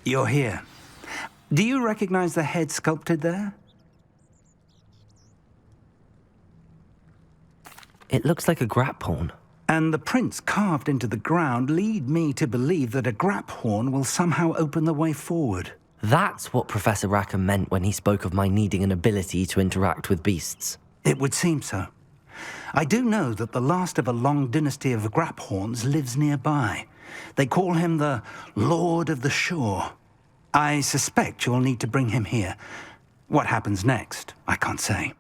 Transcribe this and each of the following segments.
You're here. Do you recognize the head sculpted there? It looks like a grap horn. And the prints carved into the ground lead me to believe that a grap horn will somehow open the way forward. That's what Professor Rackham meant when he spoke of my needing an ability to interact with beasts. It would seem so. I do know that the last of a long dynasty of grap horns lives nearby. They call him the Lord of the Shore. I suspect you'll need to bring him here. What happens next, I can't say.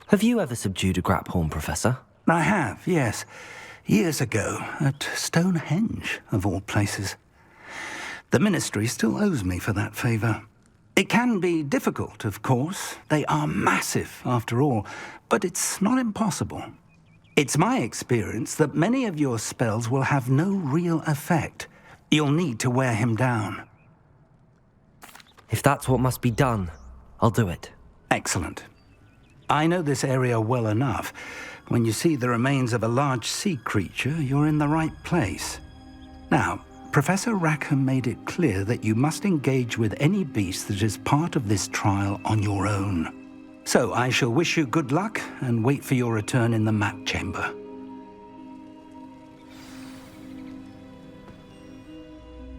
Have you ever subdued a grap horn, Professor? I have, yes. Years ago, at Stonehenge, of all places. The Ministry still owes me for that favor. It can be difficult, of course. They are massive, after all, but it's not impossible. It's my experience that many of your spells will have no real effect. You'll need to wear him down. If that's what must be done, I'll do it. Excellent. I know this area well enough. When you see the remains of a large sea creature, you're in the right place. Now, Professor Rackham made it clear that you must engage with any beast that is part of this trial on your own. So I shall wish you good luck and wait for your return in the map chamber.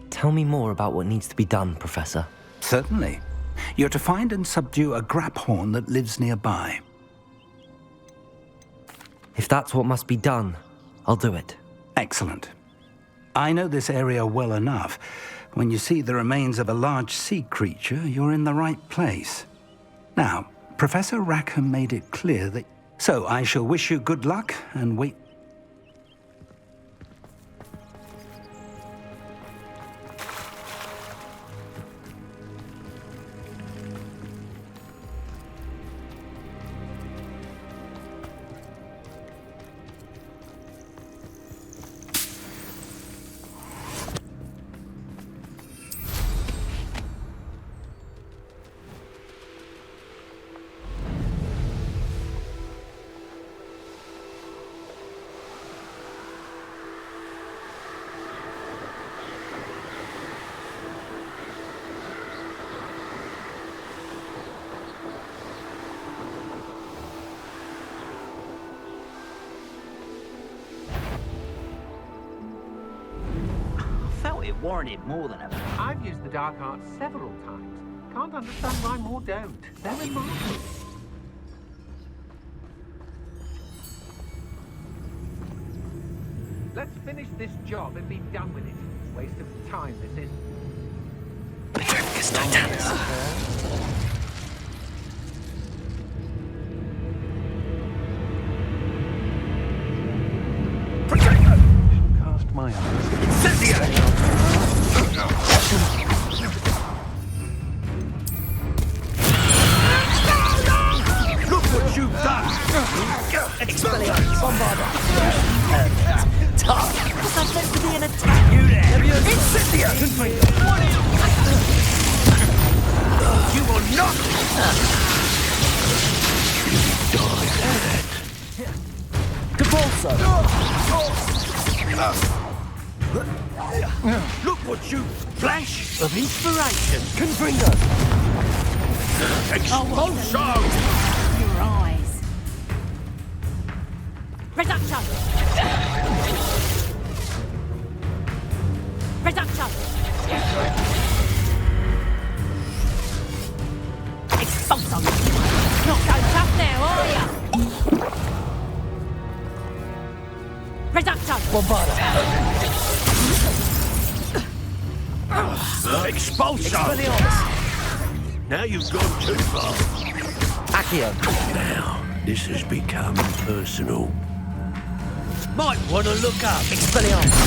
Tell me more about what needs to be done, Professor. Certainly. You're to find and subdue a grap horn that lives nearby. If that's what must be done, I'll do it. Excellent. I know this area well enough. When you see the remains of a large sea creature, you're in the right place. Now, Professor Rackham made it clear that... So I shall wish you good luck and wait... It warranted more than a... I've used the dark arts several times. Can't understand why more don't. They're remarkable. Let's finish this job and be done with it. Waste of time, this is. Cast my eyes. Look what you've done! Expelliarmus! Bombarda! Tough! Was that meant to be an attack? You there! Incendia! You will not! Devolso! Look what you... Flash of inspiration! Confringo! Expulso! Your eyes. Reduction! Reduction! Expulso! Not so tough now, are ya? Reduction! Bombarda! Expulso! Now you've gone too far. Accio! Now, this has become personal. Might want to look up. Expelliarmus!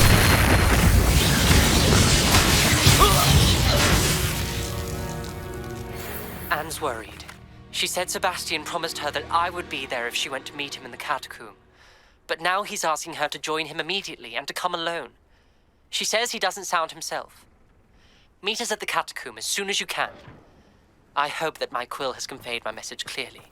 Anne's worried. She said Sebastian promised her that I would be there if she went to meet him in the catacomb. But now he's asking her to join him immediately and to come alone. She says he doesn't sound himself. Meet us at the catacomb as soon as you can. I hope that my quill has conveyed my message clearly.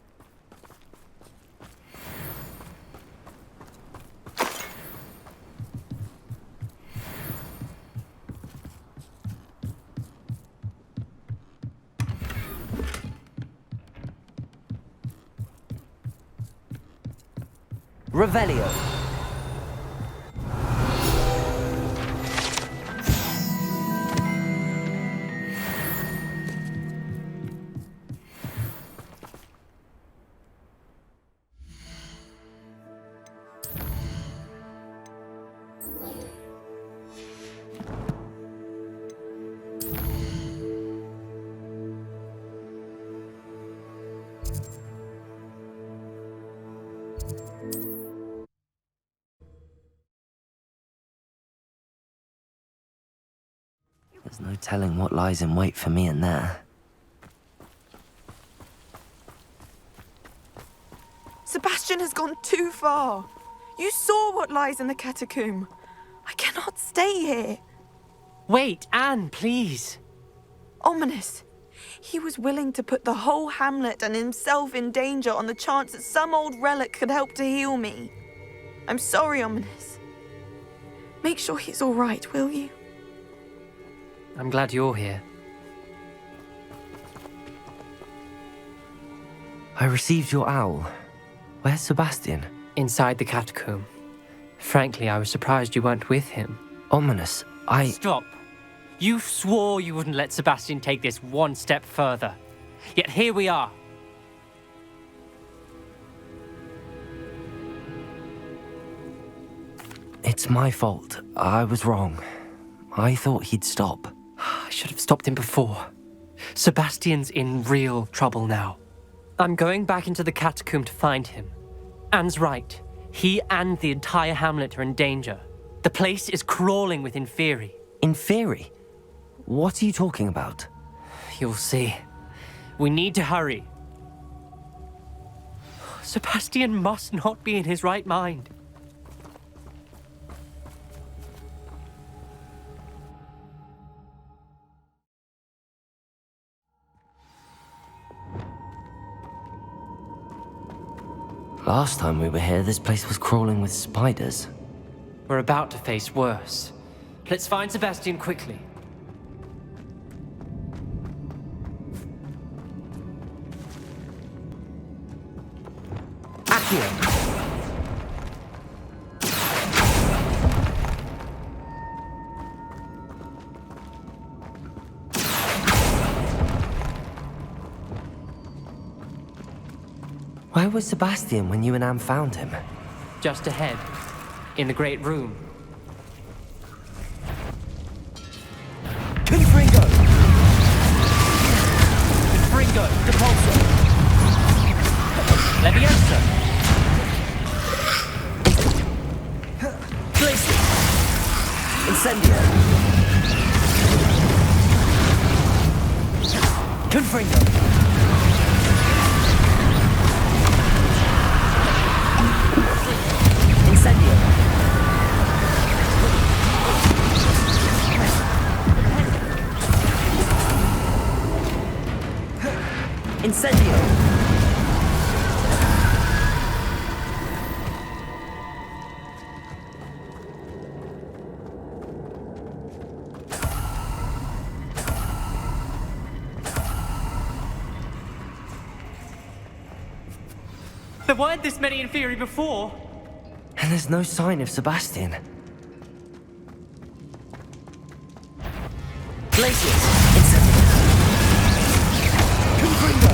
Revelio. There's no telling what lies in wait for me in there. Sebastian has gone too far. You saw what lies in the catacomb. I cannot stay here. Wait, Anne, please. Ominous. He was willing to put the whole hamlet and himself in danger on the chance that some old relic could help to heal me. I'm sorry, Ominous. Make sure he's all right, will you? I'm glad you're here. I received your owl. Where's Sebastian? Inside the catacomb. Frankly, I was surprised you weren't with him. Ominous, Stop. You swore you wouldn't let Sebastian take this one step further. Yet here we are. It's my fault. I was wrong. I thought he'd stop. I should have stopped him before. Sebastian's in real trouble now. I'm going back into the catacomb to find him. Anne's right. He and the entire hamlet are in danger. The place is crawling with Inferi. Inferi? What are you talking about? You'll see. We need to hurry. Sebastian must not be in his right mind. Last time we were here, this place was crawling with spiders. We're about to face worse. Let's find Sebastian quickly. Accio! Where was Sebastian when you and Anne found him? Just ahead, in the great room. Confringo! Confringo, Depulso! Leviosa! Glacius! Incendio! Confringo! Incendio! Incendio! There weren't this many Inferi before. And there's no sign of Sebastian. Glacius! Incendio! Confringo!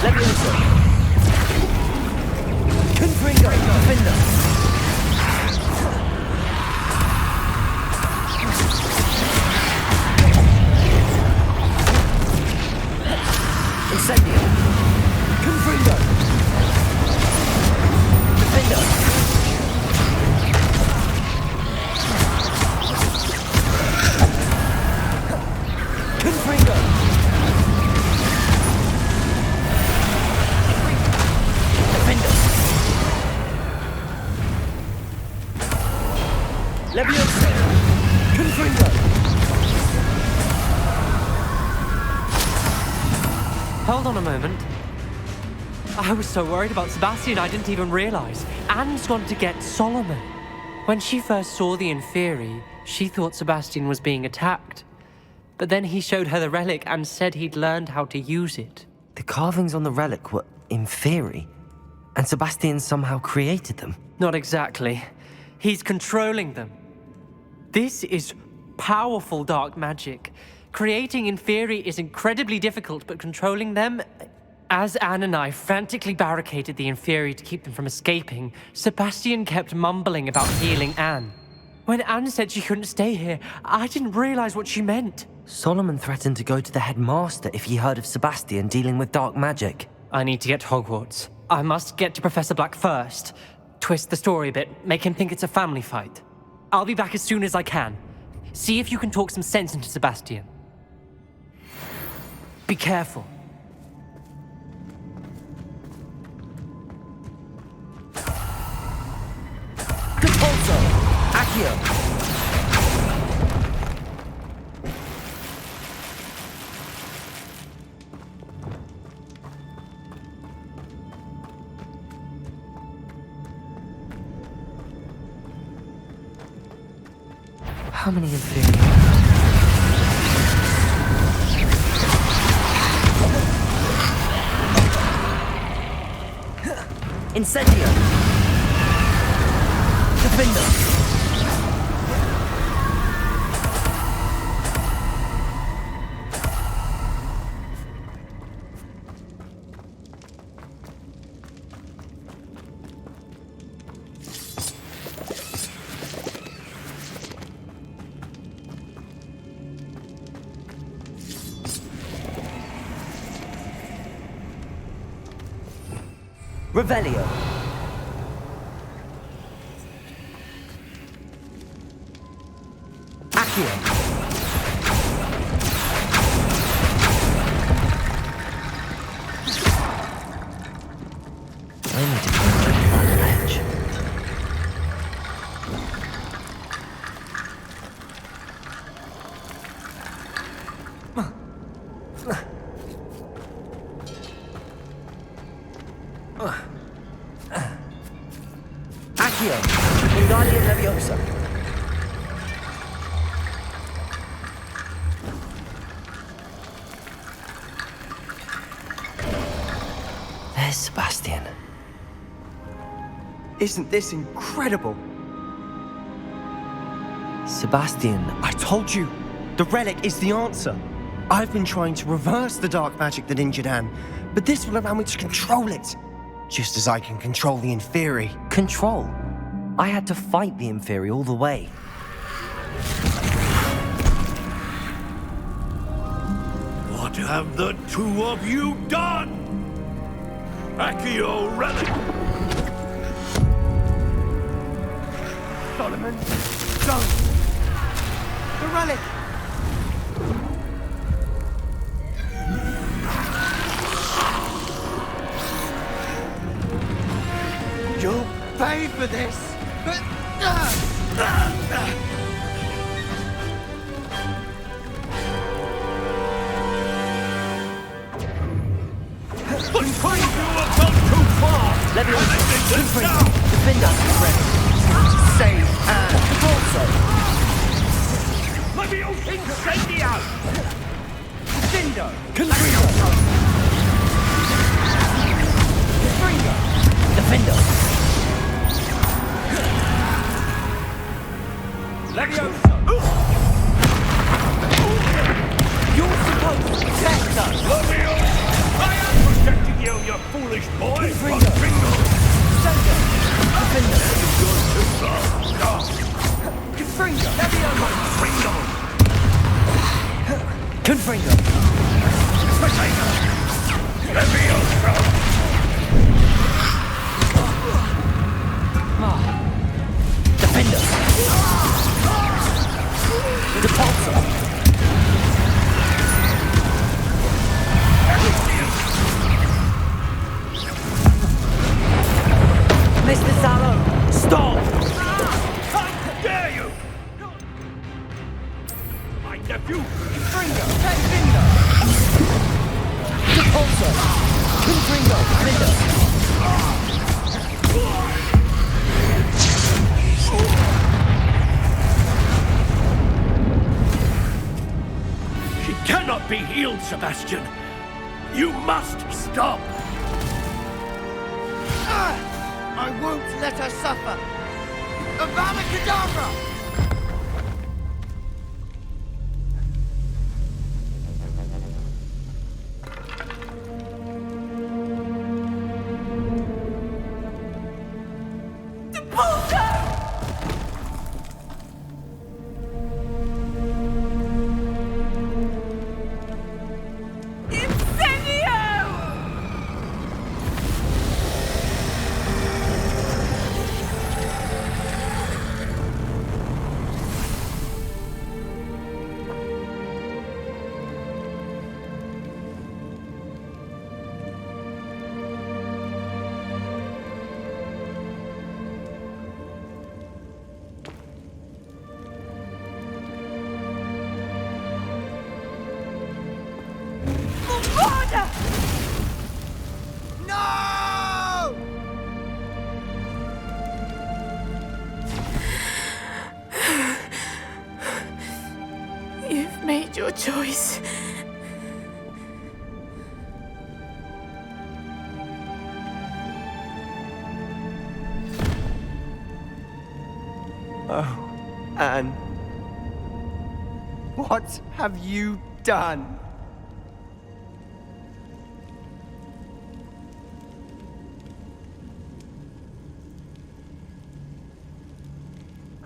Leviosa! Confringo! Defender! Incendio! Confringo! Defender! Confringo! Defender! Leviosa! Confringo! Hold on a moment. I was so worried about Sebastian I didn't even realize. Anne's gone to get Solomon. When she first saw the Inferi, she thought Sebastian was being attacked. But then he showed her the relic and said he'd learned how to use it. The carvings on the relic were inferi, and Sebastian somehow created them. Not exactly. He's controlling them. This is powerful dark magic. Creating inferi is incredibly difficult, but controlling them... As Anne and I frantically barricaded the inferi to keep them from escaping, Sebastian kept mumbling about healing Anne. When Anne said she couldn't stay here, I didn't realize what she meant. Solomon threatened to go to the headmaster if he heard of Sebastian dealing with dark magic. I need to get to Hogwarts. I must get to Professor Black first. Twist the story a bit, make him think it's a family fight. I'll be back as soon as I can. See if you can talk some sense into Sebastian. Be careful. Depulso! Accio! How many inferior? Incendio! Defender! Revelio. Accio. I need to climb that ledge. Accio, Wingardium Leviosa. There's Sebastian. Isn't this incredible? Sebastian, I told you, the relic is the answer. I've been trying to reverse the dark magic that injured Anne, but this will allow me to control it. Just as I can control the inferi. control. I had to fight the inferi all the way. What have the two of you done? Accio relic! Solomon, don't! The relic! You'll pay for this! The two of you have gone too far! Leviosa, Everything is Confringo, down! Defender, Save Anne! Depulso, Leviosa incendio! Defender! Confringo, Defender. Leviosa! You're supposed to protect us! Leviosa! I am protecting you, you foolish boy! Confringo. Confringo! Defender, Defender, Confringo! Confringo! Confringo, Leviosa! Defender, Depulso, Mr. Sallow, stop! How dare you! My nephew! Confringo, Defender, Depulso, Confringo, Defender. She cannot be healed, Sebastian. You must stop! I won't let her suffer! Avada Kedavra! No! You've made your choice. Oh, Anne. What have you done?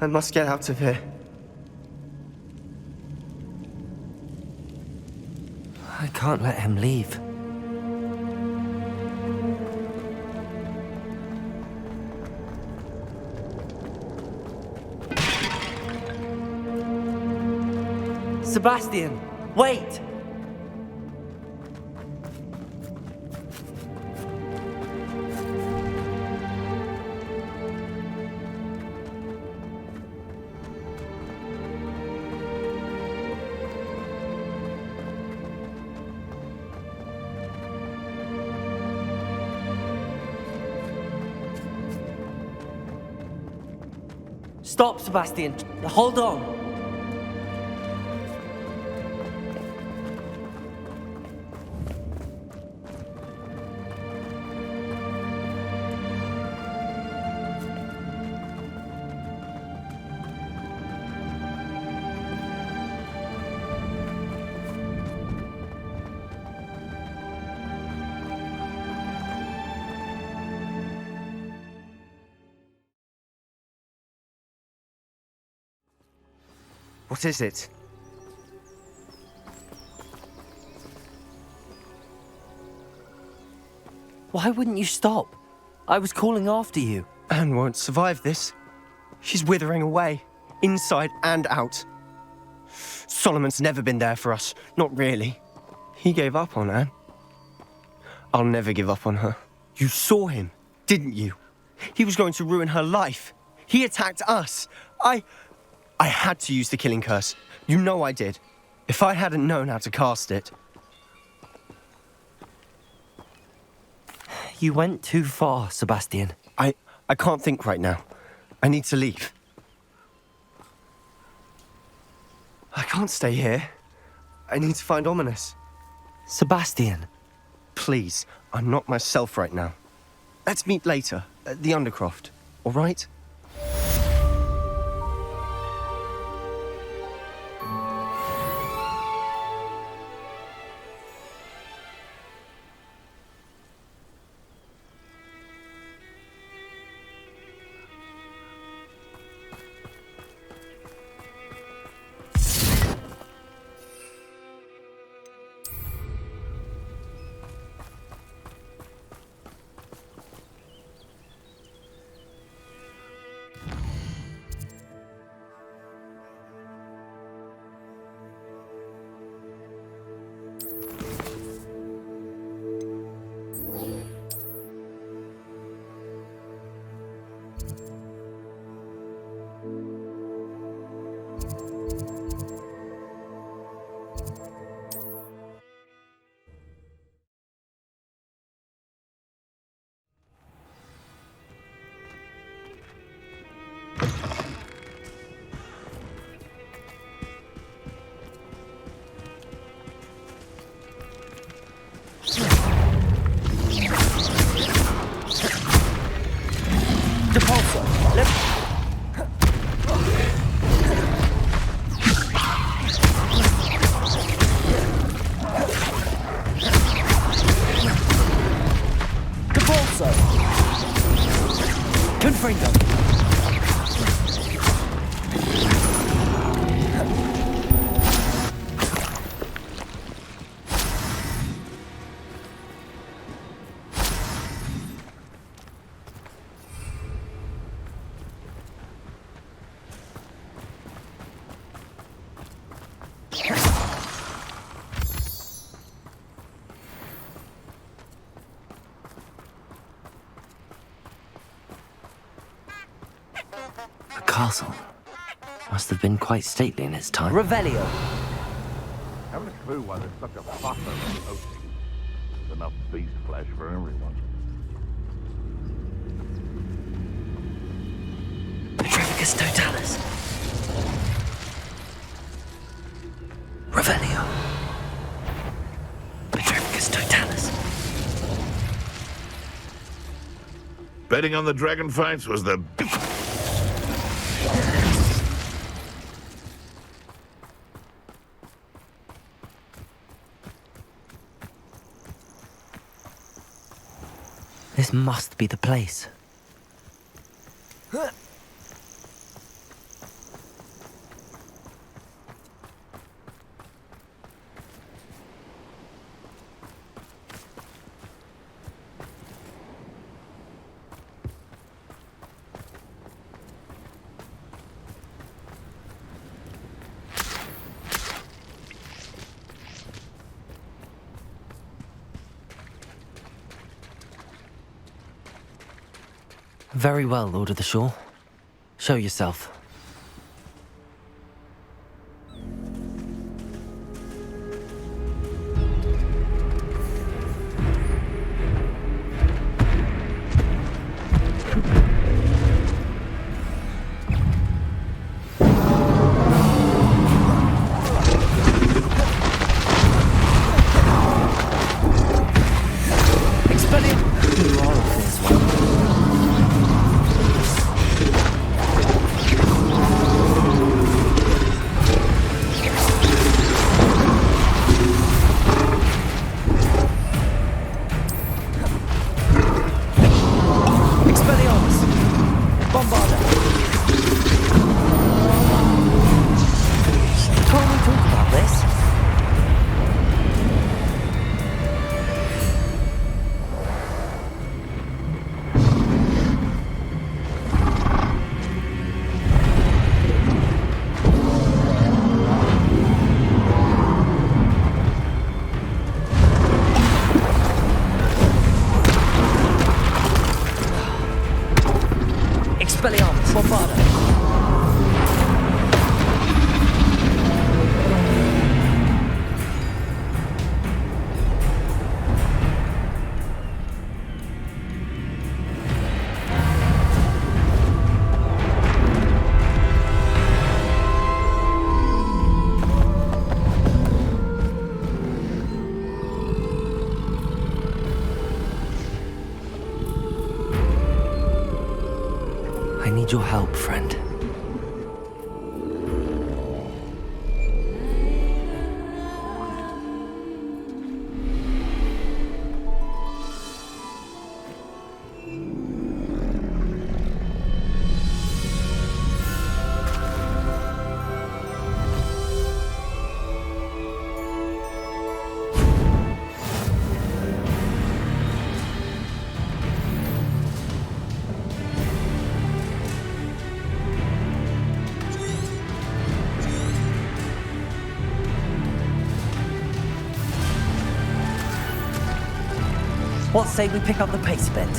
I must get out of here. I can't let him leave. Sebastian, wait! Stop, Sebastian. Hold on. What is it? Why wouldn't you stop? I was calling after you. Anne won't survive this. She's withering away, inside and out. Solomon's never been there for us, not really. He gave up on Anne. I'll never give up on her. You saw him, didn't you? He was going to ruin her life. He attacked us. I had to use the killing curse. You know I did. If I hadn't known how to cast it... You went too far, Sebastian. I can't think right now. I need to leave. I can't stay here. I need to find Ominous. Sebastian. Please, I'm not myself right now. Let's meet later, at the Undercroft, all right? Confringo. A castle. Must have been quite stately in its time. Revelio. Haven't a clue why there's such a fuss over hosting. There's enough beast flesh for everyone. Petrificus totalis. Revelio. Petrificus totalis. Betting on the dragon fights was the... This must be the place. Very well, Lord of the Shore. Show yourself. I need your help, friend. What say we pick up the pace a bit?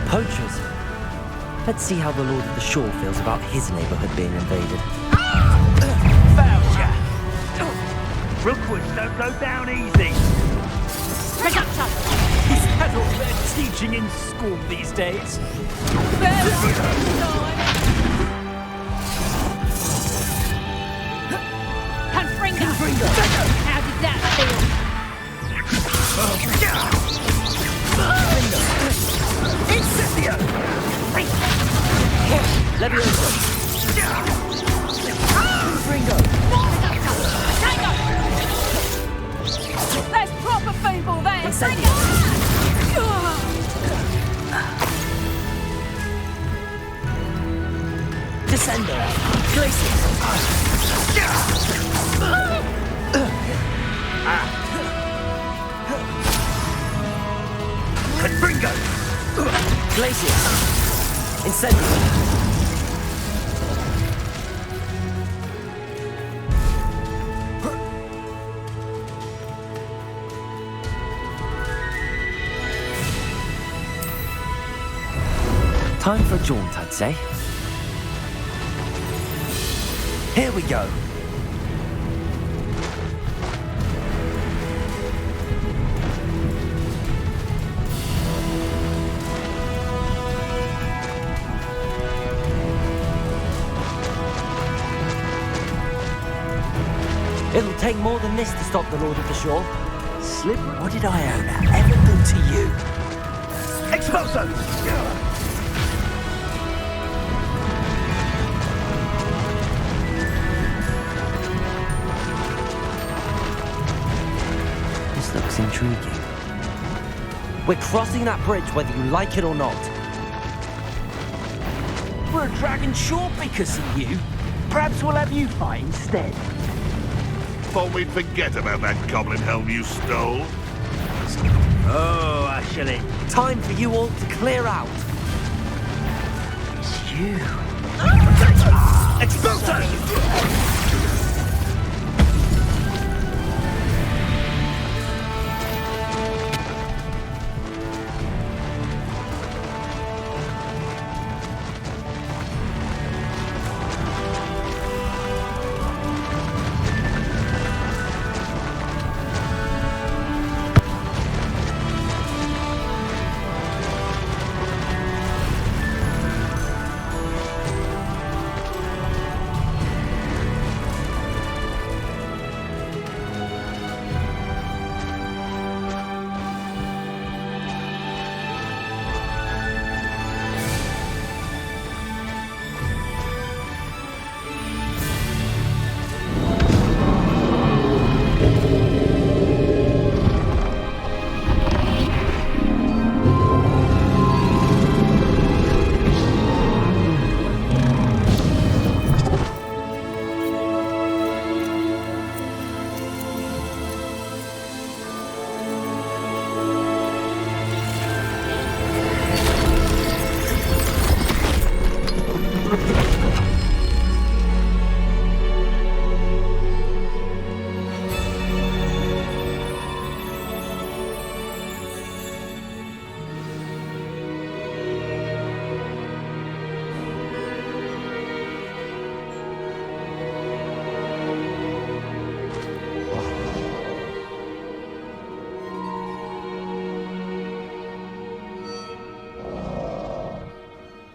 Poachers. Let's see how the Lord of the Shore feels about his neighborhood being invaded. Found ya! Rookwoods don't go down easy. Pick up some. Is that all they're teaching in school these days? Confringo. How did that feel? Incendio! Glacius! Confringo! Glacius! Incendio! Time for a jaunt, I'd say. Here we go. It'll take more than this to stop the Lord of the Shore. Slippery, what did Iona ever do to you? Expulso! This looks intriguing. We're crossing that bridge whether you like it or not. We're a dragon short because of you. Perhaps we'll have you fight instead. Thought we'd forget about that goblin helm you stole. Oh, Ashley. Time for you all to clear out. It's you. Expulso!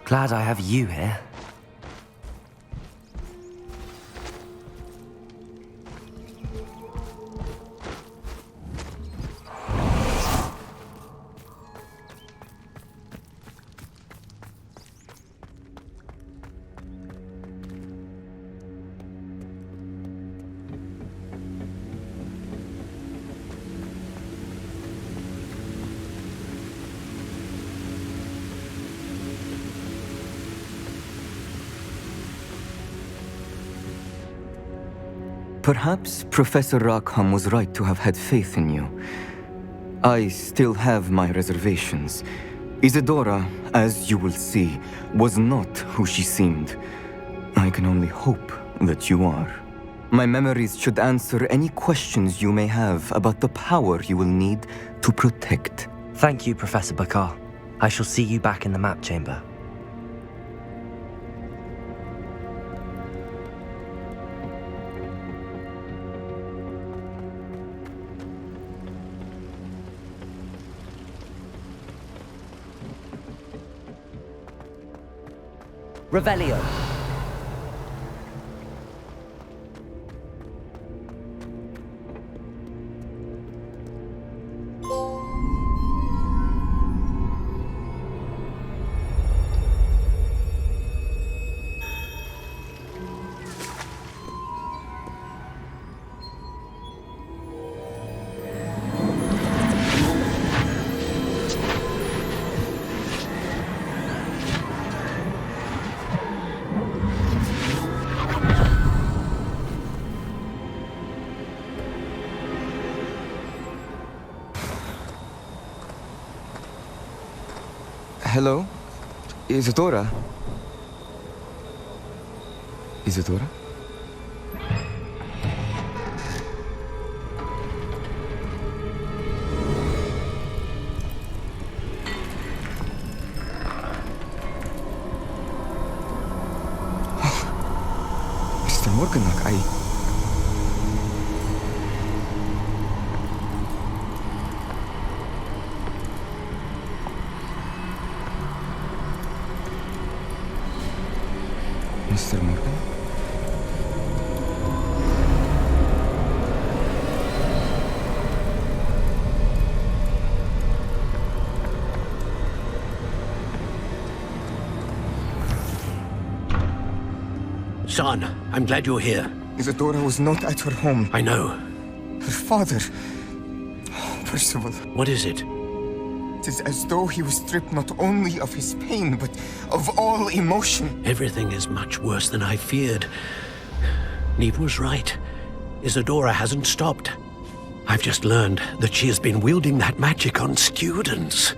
Glad I have you here. Perhaps Professor Rackham was right to have had faith in you. I still have my reservations. Isadora, as you will see, was not who she seemed. I can only hope that you are. My memories should answer any questions you may have about the power you will need to protect. Thank you, Professor Bakar. I shall see you back in the map chamber. Revelio. Hello? Isadora? Isadora? Mr. Morganach, Mr. Morgan? Son, I'm glad you're here. Isadora was not at her home. I know. Her father. Oh, Percival. What is it? It is as though he was stripped not only of his pain, but of all emotion. Everything is much worse than I feared. Neve was right. Isadora hasn't stopped. I've just learned that she has been wielding that magic on students.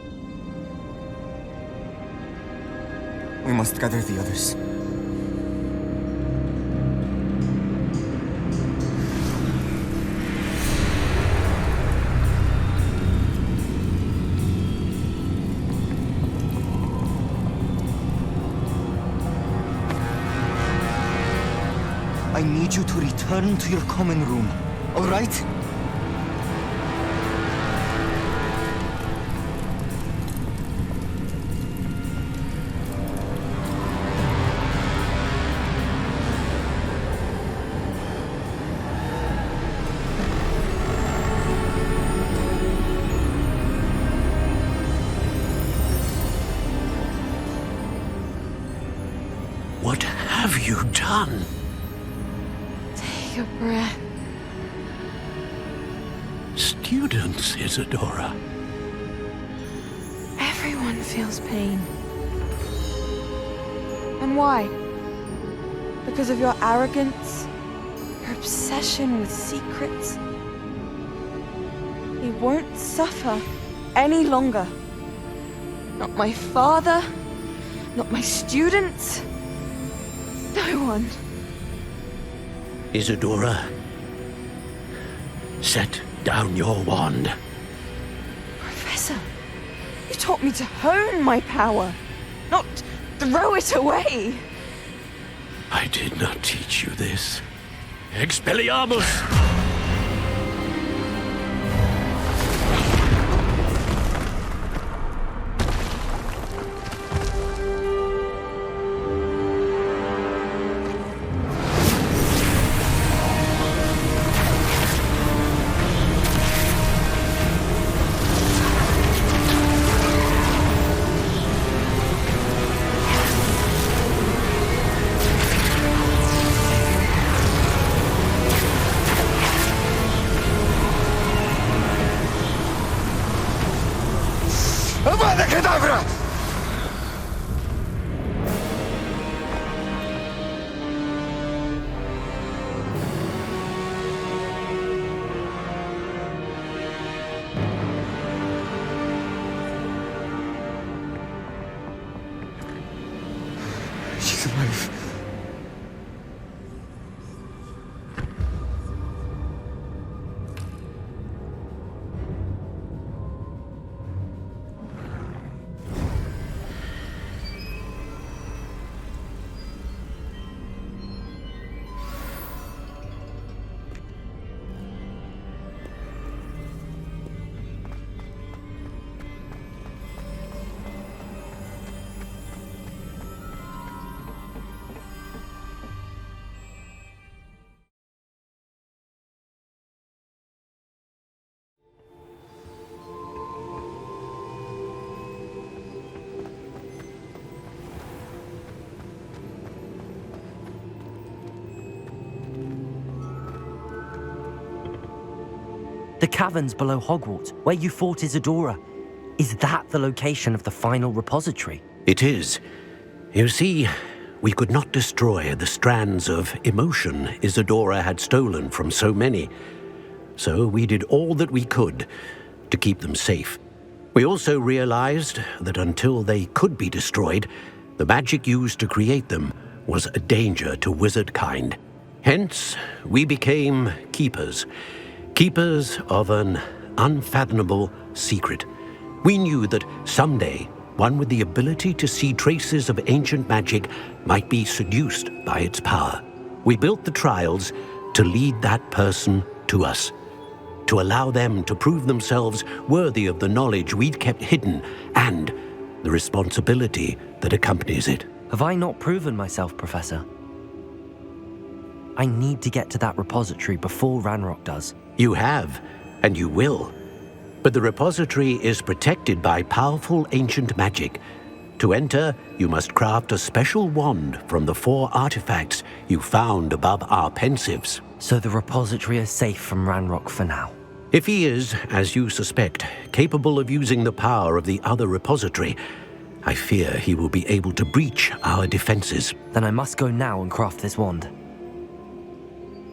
We must gather the others. I need you to return to your common room, all right? What have you done? Take a breath. Students, Isadora. Everyone feels pain. And why? Because of your arrogance? Your obsession with secrets? He won't suffer any longer. Not my father, not my students, no one. Isadora, set down your wand. Professor, you taught me to hone my power, not throw it away. I did not teach you this. Expelliarmus! Avada Kedavra! She's alive. The caverns below Hogwarts, where you fought Isadora. Is that the location of the final repository? It is. You see, we could not destroy the strands of emotion Isadora had stolen from so many. So we did all that we could to keep them safe. We also realized that until they could be destroyed, the magic used to create them was a danger to wizard kind. Hence, we became keepers. Keepers of an unfathomable secret. We knew that someday, one with the ability to see traces of ancient magic might be seduced by its power. We built the trials to lead that person to us, to allow them to prove themselves worthy of the knowledge we'd kept hidden and the responsibility that accompanies it. Have I not proven myself, Professor? I need to get to that repository before Ranrock does. You have, and you will. But the repository is protected by powerful ancient magic. To enter, you must craft a special wand from the 4 artifacts you found above our pensives. So the repository is safe from Ranrock for now. If he is, as you suspect, capable of using the power of the other repository, I fear he will be able to breach our defenses. Then I must go now and craft this wand.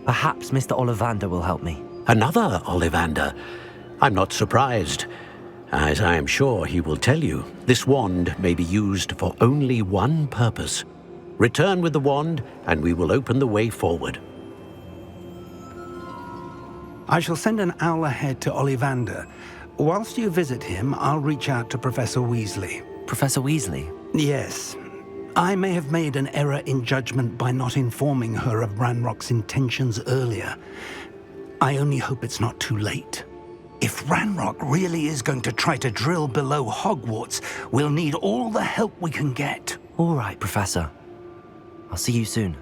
Perhaps Mr. Ollivander will help me. Another Ollivander? I'm not surprised. As I am sure he will tell you, this wand may be used for only one purpose. Return with the wand, and we will open the way forward. I shall send an owl ahead to Ollivander. Whilst you visit him, I'll reach out to Professor Weasley. Professor Weasley? Yes. I may have made an error in judgment by not informing her of Ranrock's intentions earlier. I only hope it's not too late. If Ranrock really is going to try to drill below Hogwarts, we'll need all the help we can get. All right, Professor. I'll see you soon.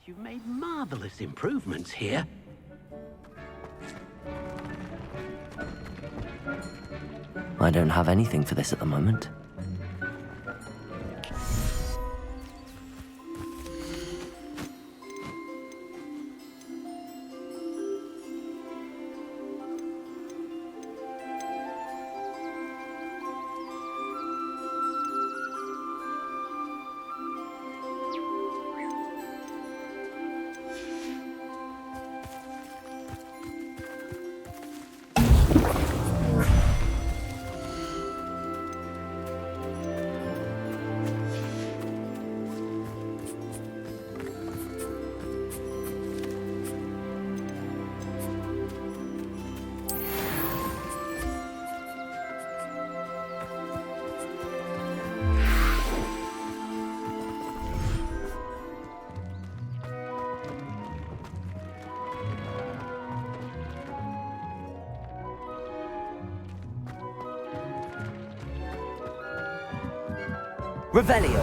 You've made marvelous improvements here. I don't have anything for this at the moment. Revelio.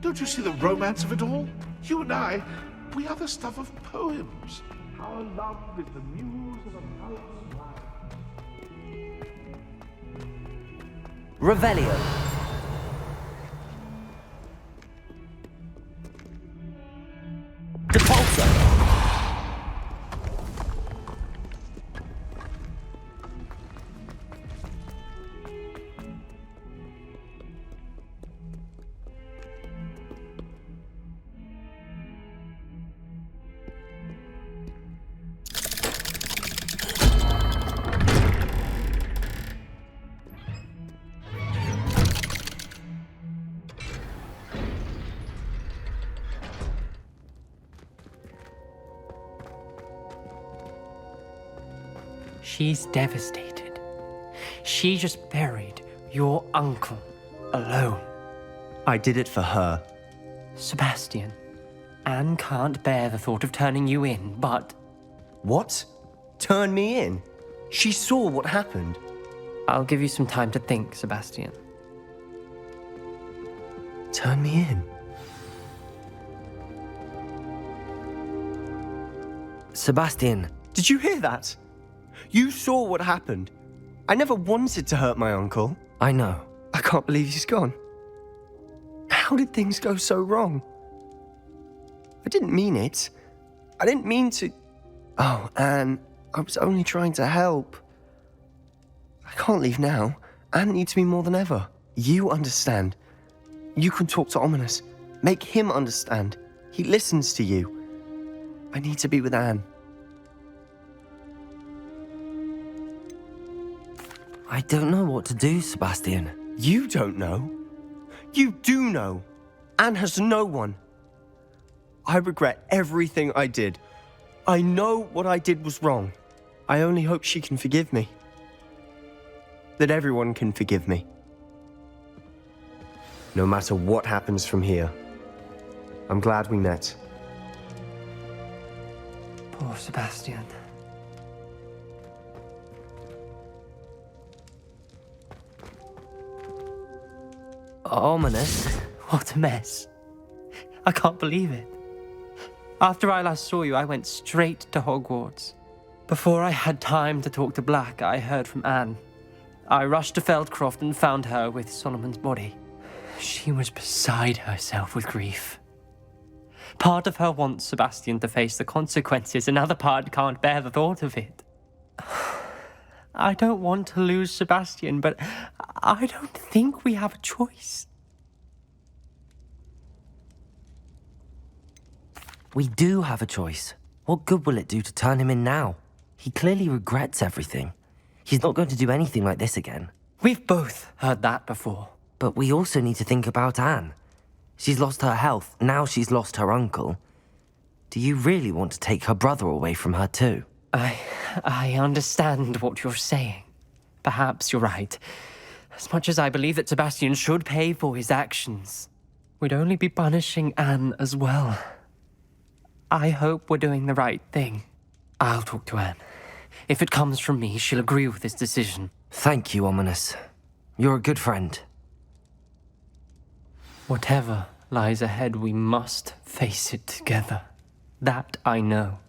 Don't you see the romance of it all? You and I, we are the stuff of poems. Our love is the muse of a poet's mind. Revelio. Depulso. She's devastated. She just buried your uncle alone. I did it for her. Sebastian, Anne can't bear the thought of turning you in, but What? Turn me in? She saw what happened. I'll give you some time to think, Sebastian. Turn me in? Sebastian. Did you hear that? You saw what happened. I never wanted to hurt my uncle. I know. I can't believe he's gone. How did things go so wrong? I didn't mean it. I didn't mean to... Oh, Anne, I was only trying to help. I can't leave now. Anne needs me more than ever. You understand. You can talk to Ominous. Make him understand. He listens to you. I need to be with Anne. I don't know what to do, Sebastian. You don't know. You do know. Anne has no one. I regret everything I did. I know what I did was wrong. I only hope she can forgive me. That everyone can forgive me. No matter what happens from here. I'm glad we met. Poor Sebastian. Ominous. What a mess. I can't believe it. After I last saw you, I went straight to Hogwarts. Before I had time to talk to Black, I heard from Anne. I rushed to Feldcroft and found her with Solomon's body. She was beside herself with grief. Part of her wants Sebastian to face the consequences, another part can't bear the thought of it. I don't want to lose Sebastian, but I don't think we have a choice. We do have a choice. What good will it do to turn him in now? He clearly regrets everything. He's not going to do anything like this again. We've both heard that before. But we also need to think about Anne. She's lost her health, now she's lost her uncle. Do you really want to take her brother away from her too? I understand what you're saying. Perhaps you're right. As much as I believe that Sebastian should pay for his actions, we'd only be punishing Anne as well. I hope we're doing the right thing. I'll talk to Anne. If it comes from me, she'll agree with this decision. Thank you, Ominous. You're a good friend. Whatever lies ahead, we must face it together. That I know.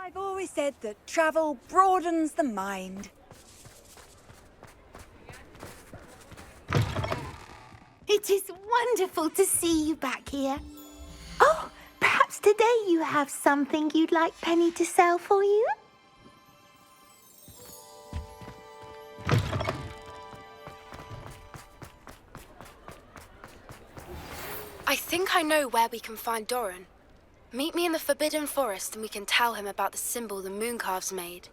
I've always said that travel broadens the mind. It is wonderful to see you back here. Oh, perhaps today you have something you'd like Penny to sell for you? I think I know where we can find Doran. Meet me in the Forbidden Forest and we can tell him about the symbol the Mooncalves made.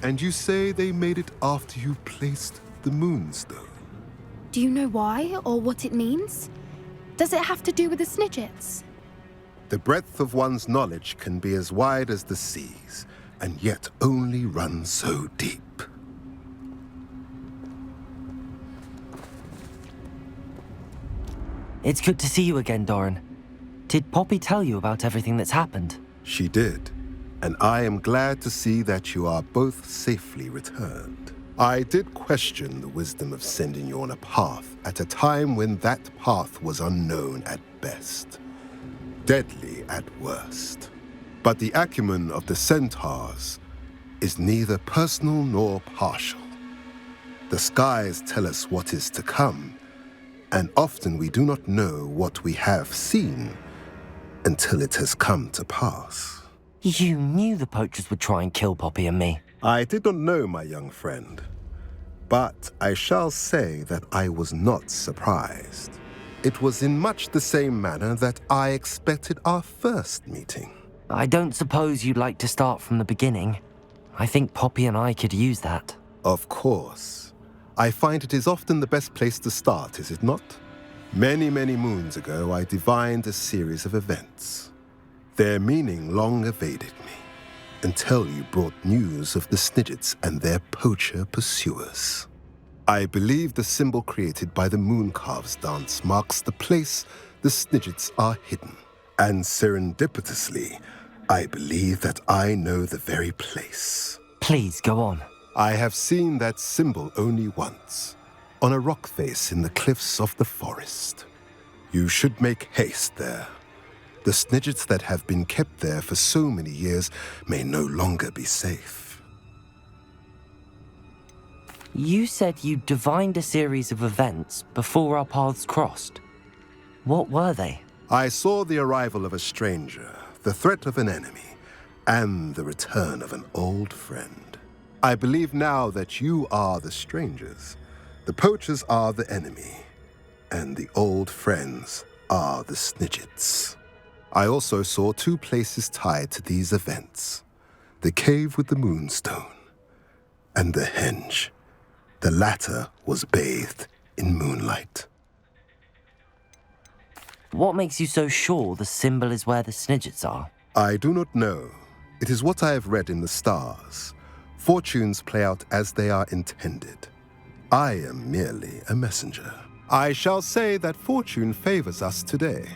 And you say they made it after you placed the Moonstone? Do you know why or what it means? Does it have to do with the Snidgets? The breadth of one's knowledge can be as wide as the seas, and yet only run so deep. It's good to see you again, Doran. Did Poppy tell you about everything that's happened? She did, and I am glad to see that you are both safely returned. I did question the wisdom of sending you on a path at a time when that path was unknown at best, deadly at worst. But the acumen of the centaurs is neither personal nor partial. The skies tell us what is to come, and often we do not know what we have seen until it has come to pass. You knew the poachers would try and kill Poppy and me. I did not know, my young friend, but I shall say that I was not surprised. It was in much the same manner that I expected our first meeting. I don't suppose you'd like to start from the beginning. I think Poppy and I could use that. Of course. I find it is often the best place to start, is it not? Many, many moons ago, I divined a series of events. Their meaning long evaded me, until you brought news of the Snidgets and their poacher pursuers. I believe the symbol created by the Mooncalves dance marks the place the Snidgets are hidden. And serendipitously, I believe that I know the very place. Please, go on. I have seen that symbol only once, on a rock face in the cliffs of the forest. You should make haste there. The Snidgets that have been kept there for so many years may no longer be safe. You said you divined a series of events before our paths crossed. What were they? I saw the arrival of a stranger, the threat of an enemy, and the return of an old friend. I believe now that you are the strangers. The poachers are the enemy, and the old friends are the Snidgets. I also saw two places tied to these events: the cave with the Moonstone and the henge. The latter was bathed in moonlight. What makes you so sure the symbol is where the Snidgets are? I do not know. It is what I have read in the stars. Fortunes play out as they are intended. I am merely a messenger. I shall say that fortune favors us today.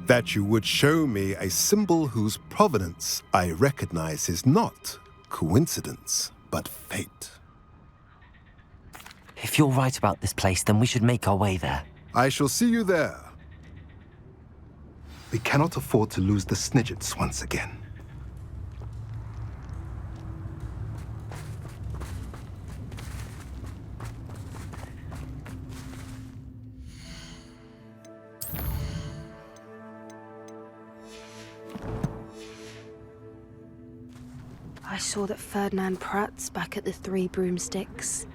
That you would show me a symbol whose provenance I recognize is not coincidence, but fate. If you're right about this place, then we should make our way there. I shall see you there. We cannot afford to lose the Snidgets once again. I saw that Ferdinand Pratt's back at the Three Broomsticks.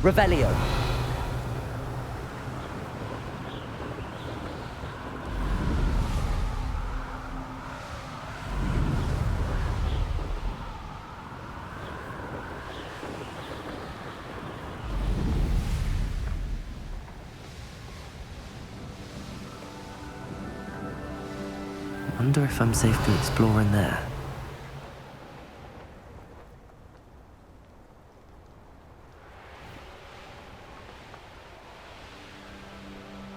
Revelio. Wonder if I'm safe to explore in there.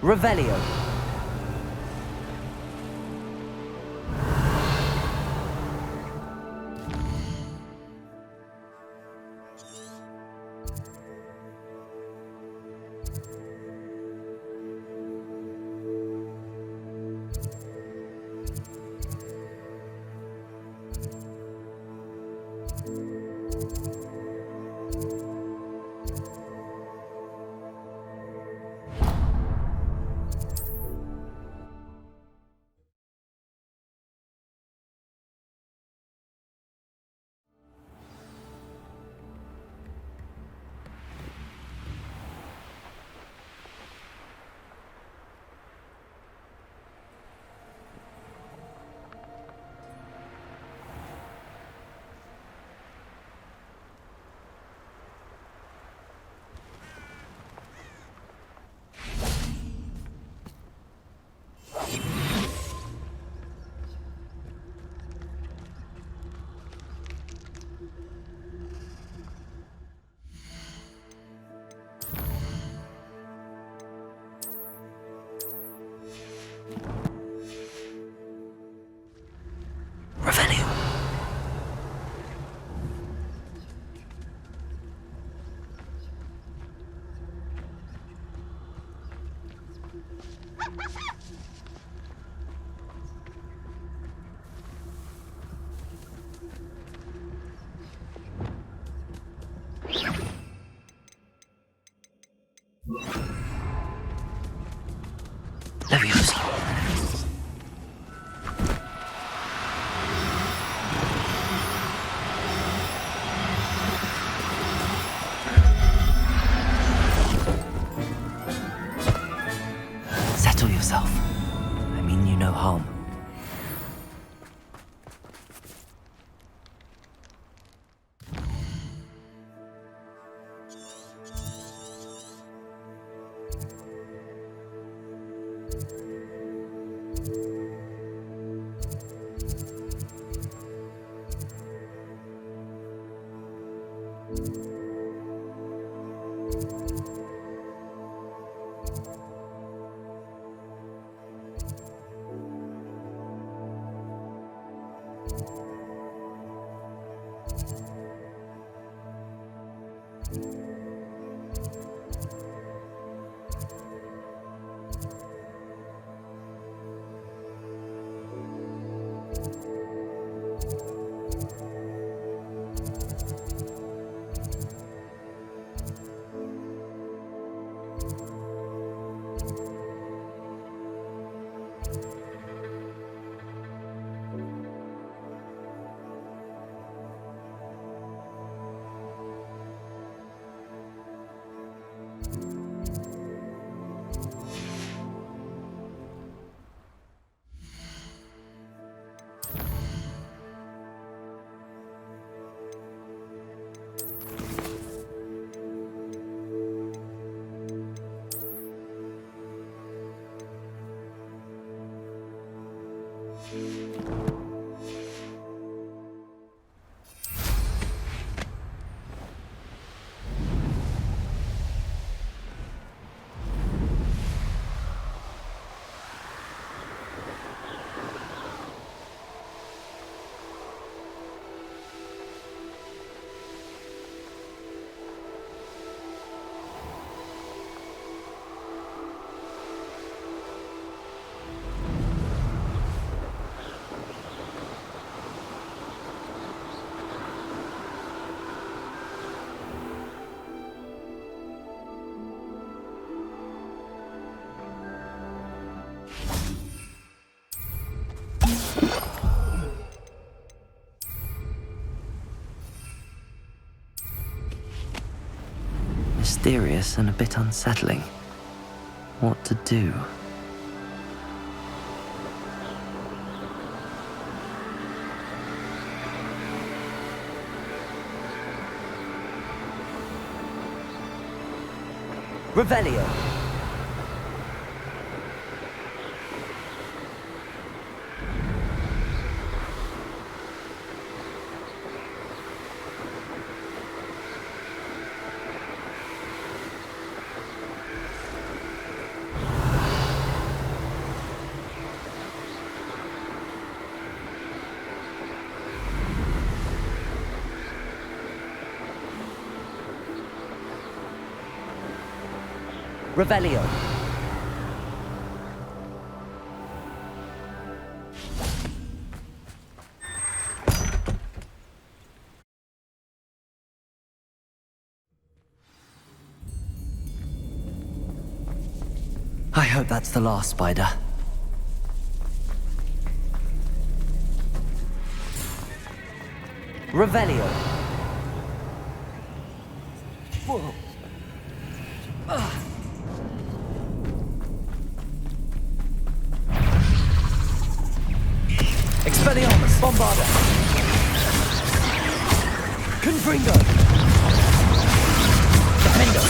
Revelio. Settle yourself. I mean you no harm. mysterious and a bit unsettling. What to do? Revelio. Revelio. I hope that's the last spider. Revelio. Whoa. Expelliarmus, Bombarda. Confringo. Defendo.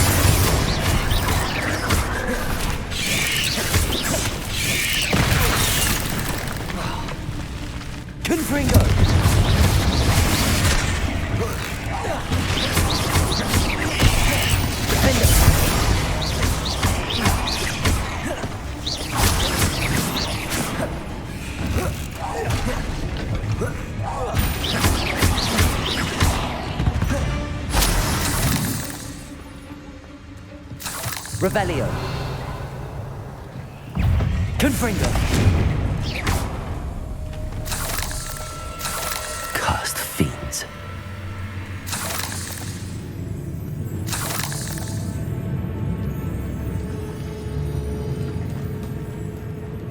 Confringo. Defendo. Revelio. Confringo. Cursed fiends.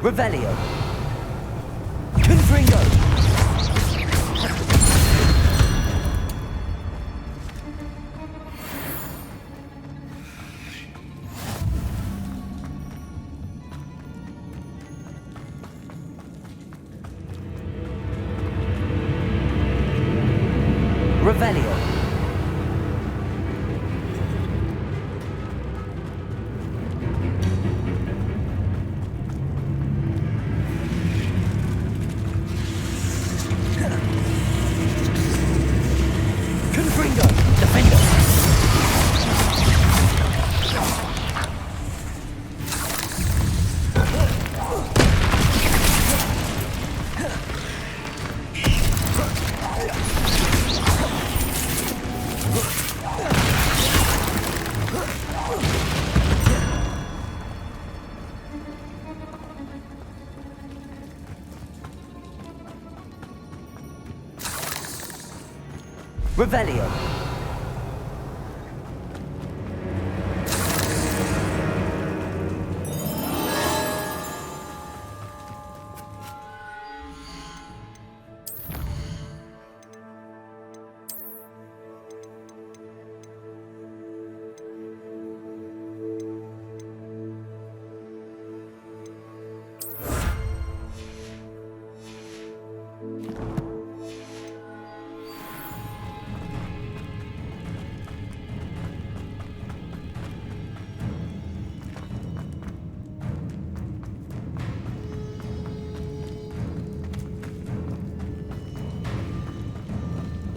Revelio. Confringo. Revelio. Confringo. Defendo. Revelio.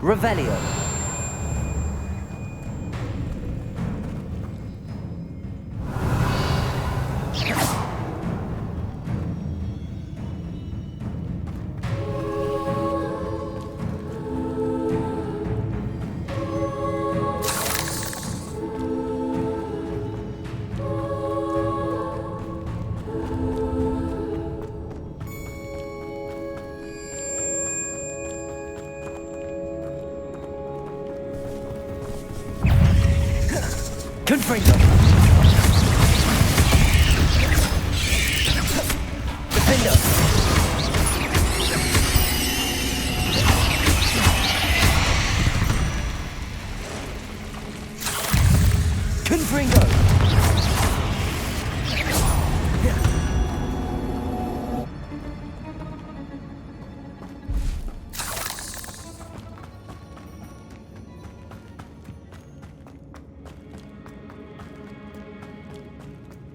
Revelio. Confringo. Defendo. Confringo!